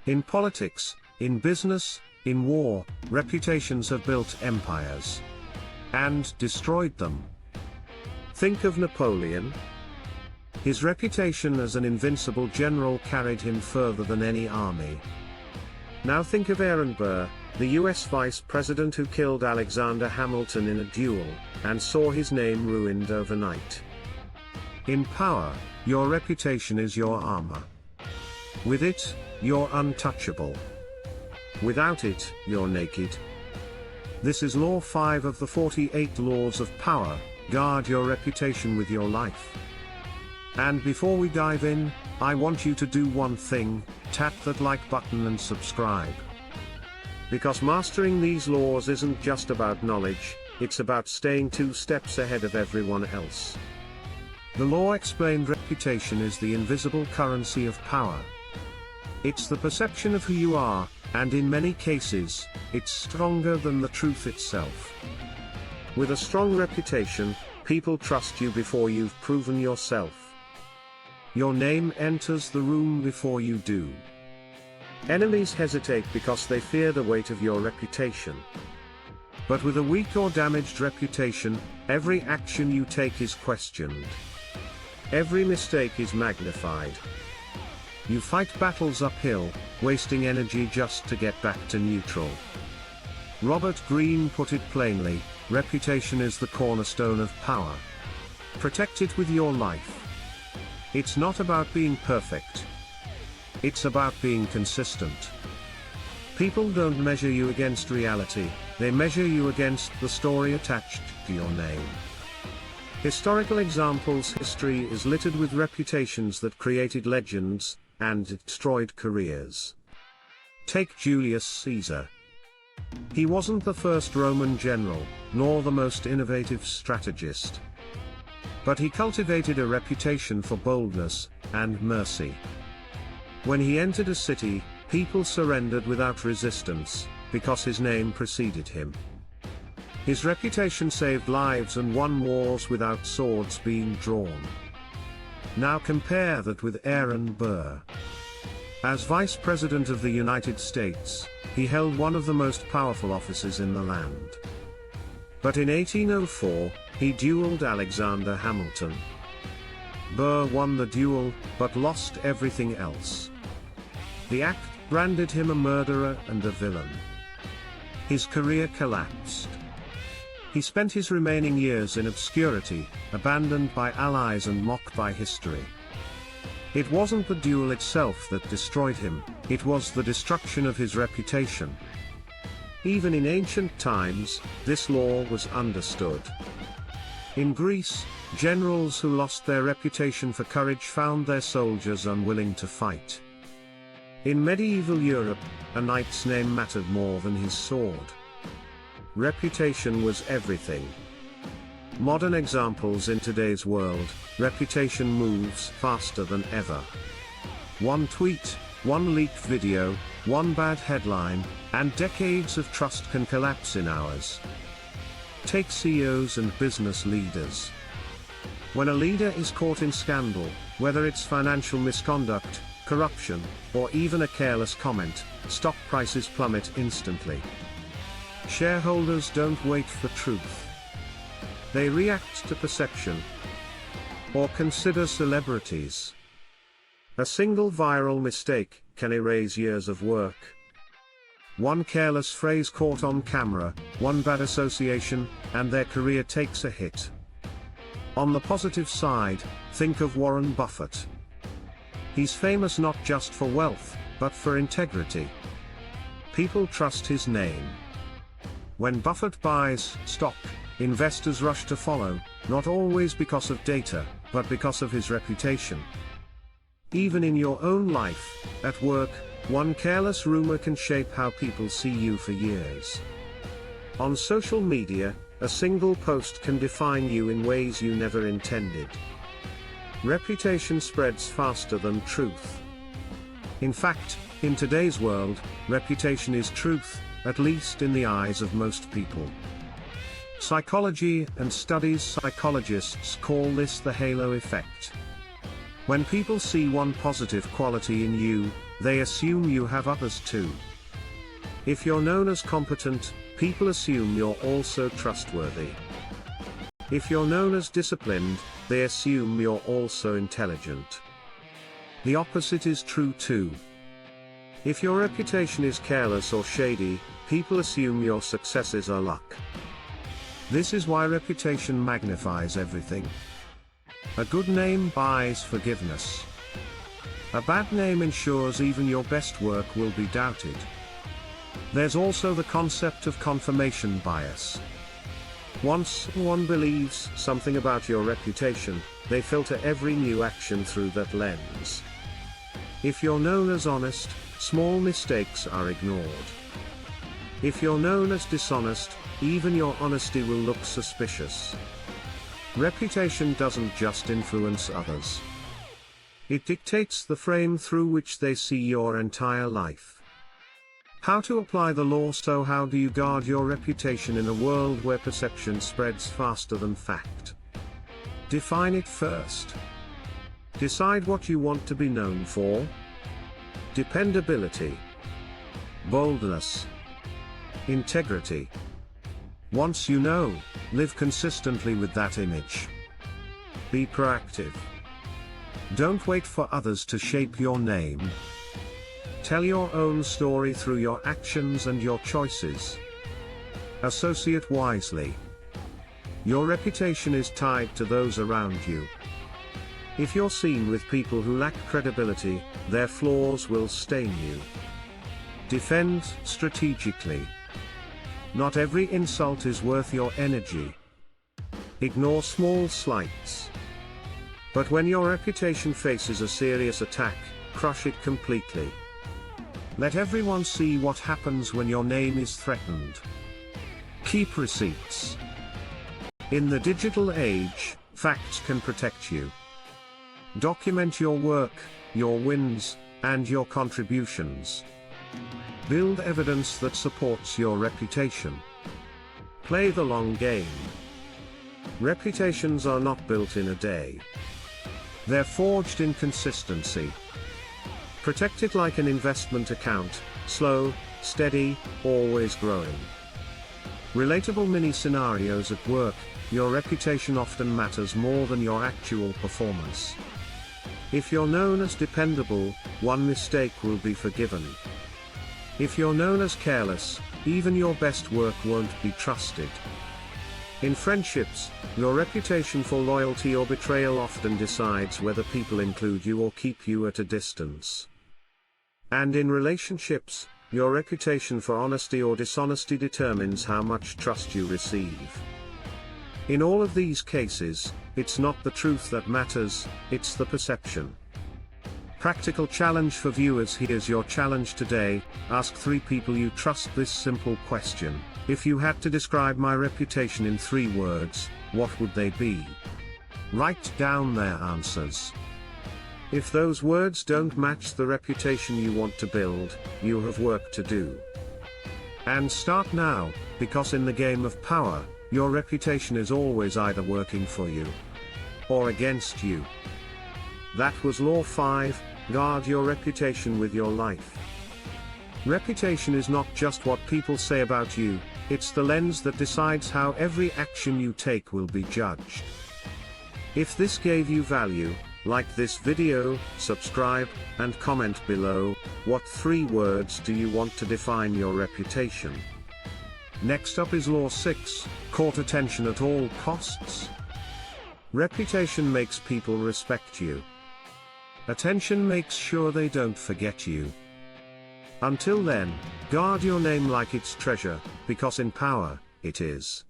In politics, in business, in war, reputations have built empires and destroyed them. Think of Napoleon. His reputation as an invincible general carried him further than any army. Now think of Aaron Burr, the US Vice President who killed Alexander Hamilton in a duel, and saw his name ruined overnight. In power, your reputation is your armor. With it, you're untouchable. Without it, you're naked. This is Law 5 of the 48 Laws of Power: guard your reputation with your life. And before we dive in, I want you to do one thing: tap that like button and subscribe. Because mastering these laws isn't just about knowledge, it's about staying 2 steps ahead of everyone else. The law explained reputation is the invisible currency of power. It's the perception of who you are, and in many cases, it's stronger than the truth itself. With a strong reputation, people trust you before you've proven yourself. Your name enters the room before you do. Enemies hesitate because they fear the weight of your reputation. But with a weak or damaged reputation, every action you take is questioned. Every mistake is magnified. You fight battles uphill, wasting energy just to get back to neutral. Robert Greene put it plainly: reputation is the cornerstone of power. Protect it with your life. It's not about being perfect. It's about being consistent. People don't measure you against reality, they measure you against the story attached to your name. Historical examples: history is littered with reputations that created legends and destroyed careers. Take Julius Caesar. He wasn't the first Roman general, nor the most innovative strategist. But he cultivated a reputation for boldness and mercy. When he entered a city, people surrendered without resistance, because his name preceded him. His reputation saved lives and won wars without swords being drawn. Now compare that with Aaron Burr. As Vice President of the United States, he held one of the most powerful offices in the land. But in 1804, he dueled Alexander Hamilton. Burr won the duel, but lost everything else. The act branded him a murderer and a villain. His career collapsed. He spent his remaining years in obscurity, abandoned by allies and mocked by history. It wasn't the duel itself that destroyed him, it was the destruction of his reputation. Even in ancient times, this law was understood. In Greece, generals who lost their reputation for courage found their soldiers unwilling to fight. In medieval Europe, a knight's name mattered more than his sword. Reputation was everything. Modern examples: in today's world, reputation moves faster than ever. One tweet, one leaked video, one bad headline, and decades of trust can collapse in hours. Take CEOs and business leaders. When a leader is caught in scandal, whether it's financial misconduct, corruption, or even a careless comment, stock prices plummet instantly. Shareholders don't wait for truth. They react to perception. Or consider celebrities. A single viral mistake can erase years of work. One careless phrase caught on camera, one bad association, and their career takes a hit. On the positive side, think of Warren Buffett. He's famous not just for wealth, but for integrity. People trust his name. When Buffett buys stock, investors rush to follow, not always because of data, but because of his reputation. Even in your own life, at work, one careless rumor can shape how people see you for years. On social media, a single post can define you in ways you never intended. Reputation spreads faster than truth. In fact, in today's world, reputation is truth, at least in the eyes of most people. Psychology and psychologists call this the halo effect. When people see one positive quality in you, they assume you have others too. If you're known as competent, people assume you're also trustworthy. If you're known as disciplined, they assume you're also intelligent. The opposite is true too. If your reputation is careless or shady, people assume your successes are luck. This is why reputation magnifies everything. A good name buys forgiveness. A bad name ensures even your best work will be doubted. There's also the concept of confirmation bias. Once one believes something about your reputation, they filter every new action through that lens. If you're known as honest, small mistakes are ignored. If you're known as dishonest, even your honesty will look suspicious. Reputation doesn't just influence others. It dictates the frame through which they see your entire life. How to apply the law? So how do you guard your reputation in a world where perception spreads faster than fact? Define it first. Decide what you want to be known for. Dependability, boldness, integrity. Once you know, live consistently with that image. Be proactive. Don't wait for others to shape your name. Tell your own story through your actions and your choices. Associate wisely. Your reputation is tied to those around you. If you're seen with people who lack credibility, their flaws will stain you. Defend strategically. Not every insult is worth your energy. Ignore small slights. But when your reputation faces a serious attack, crush it completely. Let everyone see what happens when your name is threatened. Keep receipts. In the digital age, facts can protect you. Document your work, your wins, and your contributions. Build evidence that supports your reputation. Play the long game. Reputations are not built in a day. They're forged in consistency. Protect it like an investment account, slow, steady, always growing. Relatable mini scenarios at work. Your reputation often matters more than your actual performance. If you're known as dependable, one mistake will be forgiven. If you're known as careless, even your best work won't be trusted. In friendships, your reputation for loyalty or betrayal often decides whether people include you or keep you at a distance. And in relationships, your reputation for honesty or dishonesty determines how much trust you receive. In all of these cases, it's not the truth that matters, it's the perception. Practical challenge for viewers. Here's your challenge today. Ask 3 people you trust this simple question. If you had to describe my reputation in 3 words, what would they be? Write down their answers. If those words don't match the reputation you want to build, you have work to do. And start now, because in the game of power, your reputation is always either working for you or against you. That was Law 5. Guard your reputation with your life. Reputation is not just what people say about you, it's the lens that decides how every action you take will be judged. If this gave you value, like this video, subscribe, and comment below. What 3 words do you want to define your reputation? Next up is Law 6, court attention at all costs. Reputation makes people respect you. Attention makes sure they don't forget you. Until then, guard your name like it's treasure, because in power, it is.